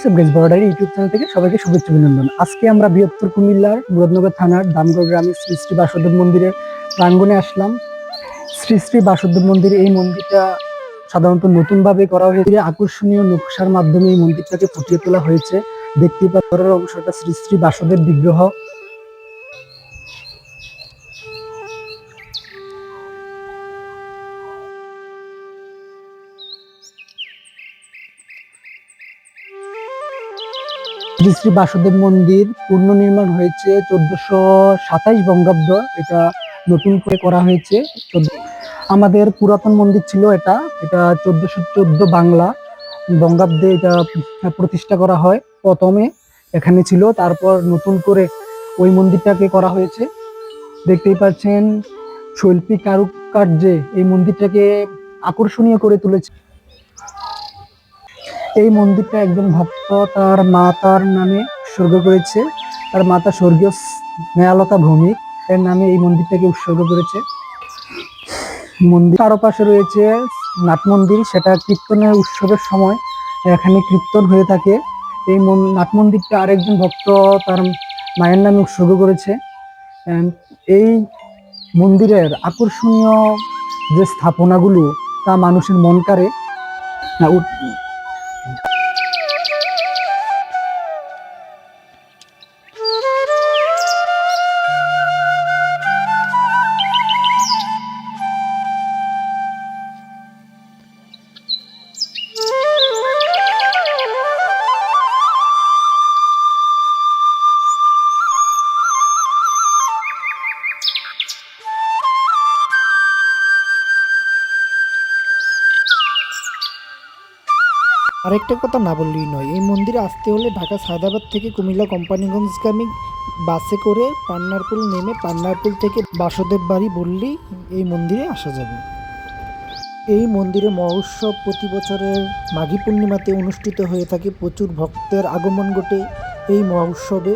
WhatsApp guys বড়ডাইরি YouTube channel থেকে সবাইকে শুভেচ্ছা অভিনন্দন। আজকে আমরা বৃহত্তর কুমিল্লার মুরাদনগর থানার দামগড় গ্রামের শ্রী শ্রী বাসুদেব মন্দিরের প্রাঙ্গণে আসলাম। শ্রী শ্রী বাসুদেব মন্দির, এই মন্দিরটা সাধারণত নতুনভাবে করা হয়েছে। আকর্ষণীয় নকশার মাধ্যমে এই মন্দিরটাকে ফুটিয়ে তোলা হয়েছে। দেখতে পাওয়ার অংশটা শ্রী শ্রী বাসুদেব বিগ্রহ। শ্রী শ্রী বাসুদেব মন্দির পুনর্নির্মাণ হয়েছে 1427 বঙ্গাব্দ। এটা নতুন করে করা হয়েছে। আমাদের পুরাতন মন্দির ছিল এটা এটা 1414 বাংলা বঙ্গাব্দে এটা প্রতিষ্ঠা করা হয়। প্রথমে এখানে ছিল, তারপর নতুন করে ওই মন্দিরটাকে করা হয়েছে। দেখতেই পাচ্ছেন শৈল্পিক কারুকার্যে এই মন্দিরটাকে আকর্ষণীয় করে তুলেছে। এই মন্দিরটা একজন ভক্ত তার মাতার নামে উৎসর্গ করেছে। তার মাতা স্বর্গীয় স্নেহালতা ভৌমিক এর নামে এই মন্দিরটাকে উৎসর্গ করেছে। মন্দির চারপাশে রয়েছে নাট মন্দির, সেটা কীর্তনের উৎসবের সময় এখানে কীর্তন হয়ে থাকে। এই নাট মন্দিরটা আরেকজন ভক্ত তার মায়ের নামে উৎসর্গ করেছে। এই মন্দিরের আকর্ষণীয় যে স্থাপনাগুলো তা মানুষের মন কাড়ে। আরেকটা কথা না বললেই নয়, এই মন্দিরে আসতে হলে ঢাকা সায়দাবাদ থেকে কুমিল্লা কোম্পানিগঞ্জগামী বাসে করে পান্নারপুল নেমে পান্নারপুল থেকে বাসুদেব বাড়ি বললেই এই মন্দিরে আসা যাবে। এই মন্দিরে মহোৎসব প্রতি বছরের মাঘী পূর্ণিমাতে অনুষ্ঠিত হয়ে থাকে। প্রচুর ভক্তের আগমন ঘটে এই মহোৎসবে।